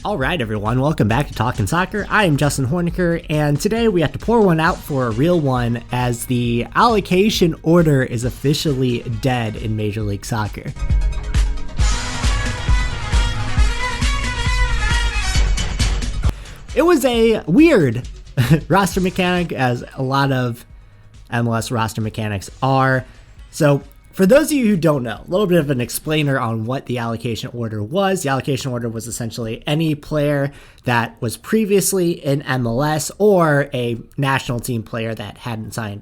All right, everyone, welcome back to Talkin' Soccer. I am Justin Horniker, and today we have to pour one out for a real one as the allocation order is officially dead in Major League Soccer. It was a weird roster mechanic, as a lot of MLS roster mechanics are. So, for those of you who don't know, a little bit of an explainer on what the allocation order was. The allocation order was essentially any player that was previously in MLS or a national team player that hadn't signed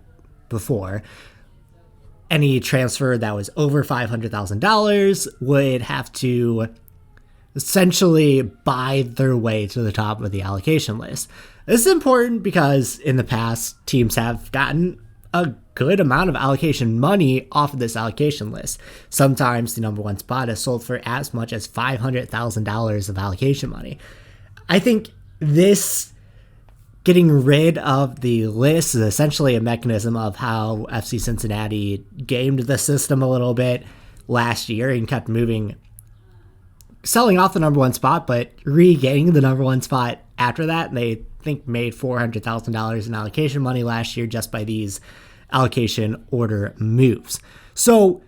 before. Any transfer that was over $500,000 would have to essentially buy their way to the top of the allocation list. This is important because in the past, teams have gotten a good amount of allocation money off of this allocation list. Sometimes the number one spot is sold for as much as $500,000 of allocation money. I think this getting rid of the list is essentially a mechanism of how FC Cincinnati gamed the system a little bit last year and kept selling off the number one spot, but regaining the number one spot after that. And they made $400,000 in allocation money last year just by these allocation order moves. So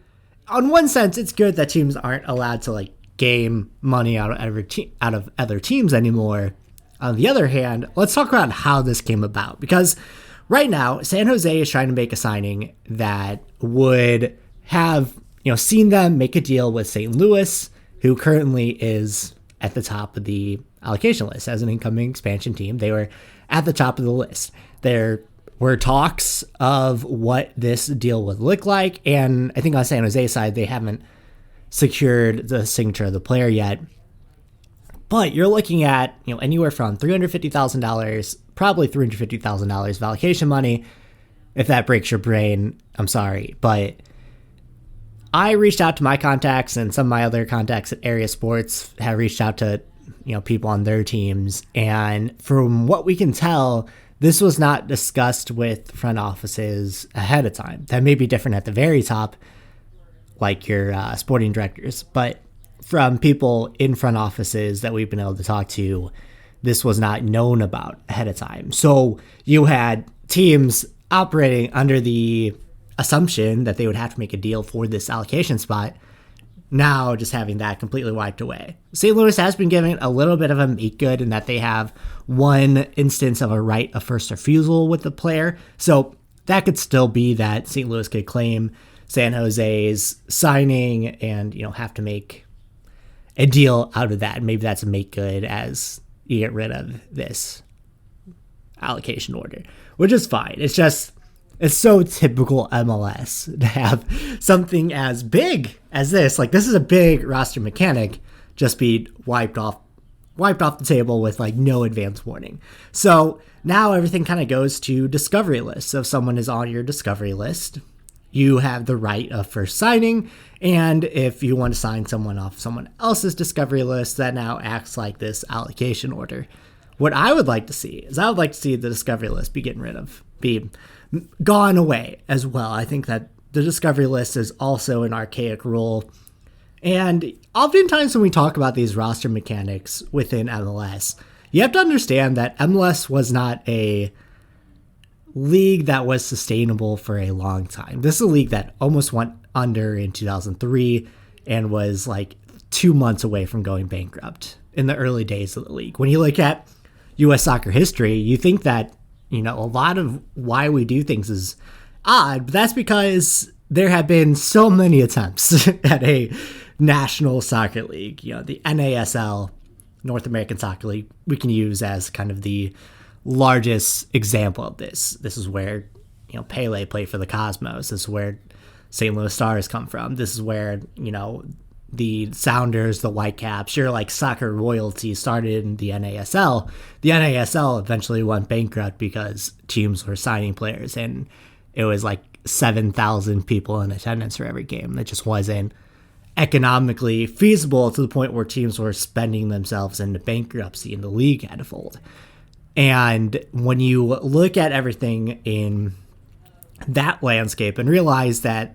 on one sense, it's good that teams aren't allowed to game money out of other teams anymore. On the other hand, let's talk about how this came about, because right now San Jose is trying to make a signing that would have seen them make a deal with St. Louis, who currently is at the top of the allocation list as an incoming expansion team. They were at the top of the list. There were talks of what this deal would look like, and I think on San Jose's side, they haven't secured the signature of the player yet. But you're looking at anywhere from $350,000, probably $350,000 of allocation money. If that breaks your brain, I'm sorry, but I reached out to my contacts, and some of my other contacts at Area Sports have reached out to people on their teams, and from what we can tell, this was not discussed with front offices ahead of time. That may be different at the very top, like your sporting directors, but from people in front offices that we've been able to talk to, this was not known about ahead of time. So you had teams operating under the assumption that they would have to make a deal for this allocation spot, now just having that completely wiped away. St. Louis has been given a little bit of a make good in that they have one instance of a right of first refusal with the player. So that could still be that St. Louis could claim San Jose's signing and, have to make a deal out of that. Maybe that's a make good as you get rid of this allocation order, which is fine. It's so typical MLS to have something as big as this. This is a big roster mechanic just be wiped off the table with no advance warning. So now everything kind of goes to discovery lists. So if someone is on your discovery list, you have the right of first signing. And if you want to sign someone off someone else's discovery list, that now acts like this allocation order. What I would like to see is the discovery list be gone away as well. I think that the discovery list is also an archaic rule. And oftentimes when we talk about these roster mechanics within MLS, you have to understand that MLS was not a league that was sustainable for a long time. This is a league that almost went under in 2003 and was 2 months away from going bankrupt in the early days of the league. When you look at U.S. soccer history, you think that a lot of why we do things is odd, but that's because there have been so many attempts at a national soccer league. The NASL, North American Soccer League, we can use as kind of the largest example of this. This is where, Pele played for the Cosmos. This is where St. Louis Stars come from. This is where, the Sounders, the Whitecaps, your soccer royalty started in the NASL. The NASL eventually went bankrupt because teams were signing players, and it was 7,000 people in attendance for every game. That just wasn't economically feasible to the point where teams were spending themselves into bankruptcy and the league had to fold. And when you look at everything in that landscape and realize that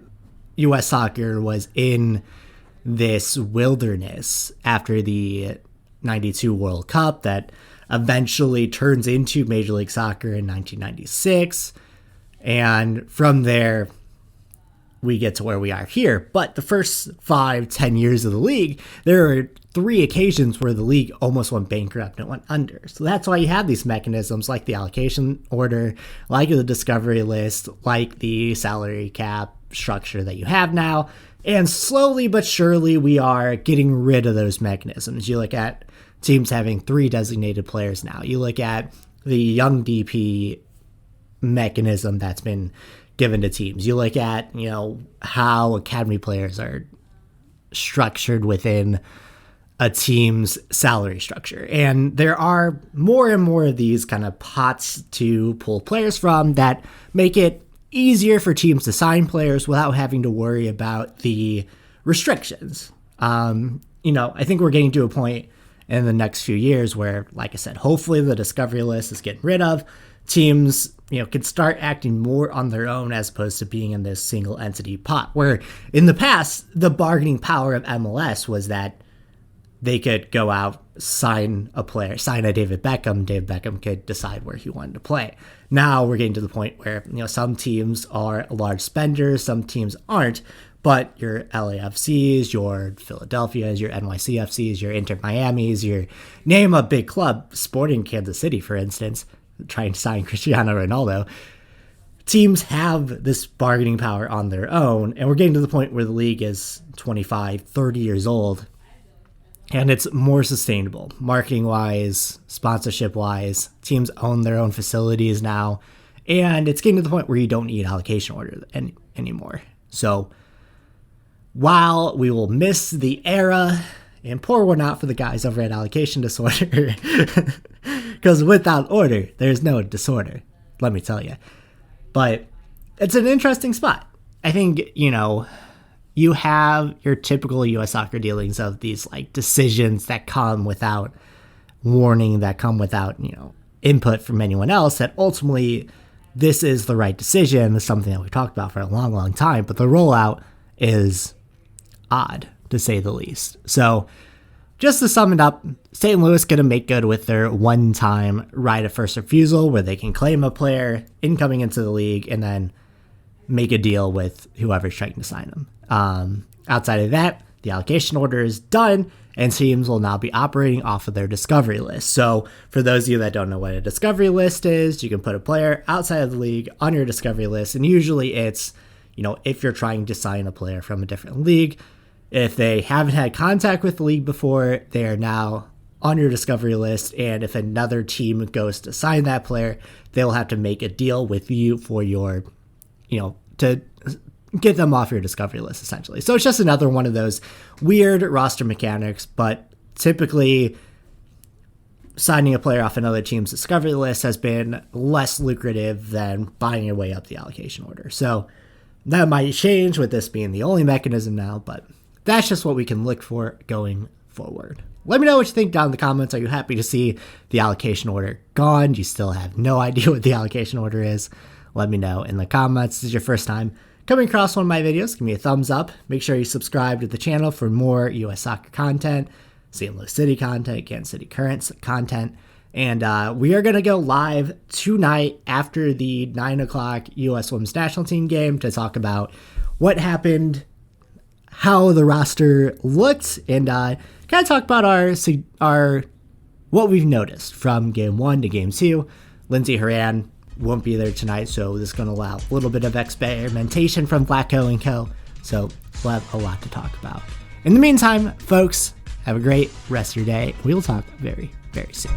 U.S. soccer was in this wilderness after the 92 World Cup that eventually turns into Major League Soccer in 1996. And from there, we get to where we are here. But the first 5-10 years of the league, there are 3 occasions where the league almost went bankrupt and went under. So that's why you have these mechanisms like the allocation order, like the discovery list, like the salary cap structure that you have now. And slowly but surely, we are getting rid of those mechanisms. You look at teams having 3 designated players now. You look at the young DP mechanism that's been given to teams. You look at, how academy players are structured within a team's salary structure. And there are more and more of these kind of pots to pull players from that make it easier for teams to sign players without having to worry about the restrictions. I think we're getting to a point in the next few years where, like I said, hopefully the discovery list is getting rid of. Teams, can start acting more on their own as opposed to being in this single entity pot, where in the past, the bargaining power of MLS was that they could go out, sign a player, sign a David Beckham. David Beckham could decide where he wanted to play. Now we're getting to the point where, some teams are large spenders, some teams aren't, but your LAFCs, your Philadelphias, your NYCFCs, your Inter Miamis, your name a big club, Sporting Kansas City, for instance, trying to sign Cristiano Ronaldo. Teams have this bargaining power on their own, and we're getting to the point where the league is 25, 30 years old, and it's more sustainable. Marketing-wise, sponsorship-wise, teams own their own facilities now, and it's getting to the point where you don't need allocation order anymore. So while we will miss the era, and pour one out for the guys over at Allocation Disorder, because without order, there's no disorder, let me tell you. But it's an interesting spot. I think, you have your typical U.S. soccer dealings of these decisions that come without warning, that come without, input from anyone else, that ultimately this is the right decision. It's something that we've talked about for a long, long time, but the rollout is odd, to say the least. So just to sum it up, St. Louis going to make good with their one-time right of first refusal where they can claim a player incoming into the league and then make a deal with whoever's trying to sign them. Outside of that, the allocation order is done and teams will now be operating off of their discovery list. So for those of you that don't know what a discovery list is, you can put a player outside of the league on your discovery list. And usually it's, if you're trying to sign a player from a different league, if they haven't had contact with the league before, they are now on your discovery list. And if another team goes to sign that player, they'll have to make a deal with you for your, to get them off your discovery list, essentially. So it's just another one of those weird roster mechanics, but typically signing a player off another team's discovery list has been less lucrative than buying your way up the allocation order. So that might change with this being the only mechanism now, but that's just what we can look for going forward. Let me know what you think down in the comments. Are you happy to see the allocation order gone? Do you still have no idea what the allocation order is? Let me know in the comments. This is your first time coming across one of my videos, give me a thumbs up. Make sure you subscribe to the channel for more U.S. soccer content, St. Louis City content, Kansas City Currents content. And we are going to go live tonight after the 9 o'clock U.S. Women's National Team game to talk about what happened, how the roster looked, and kind of talk about our what we've noticed from Game 1 to Game 2. Lindsey Horan won't be there tonight, so this is going to allow a little bit of experimentation from Flacco & Co. So we'll have a lot to talk about. In the meantime, folks, have a great rest of your day. We will talk very, very soon.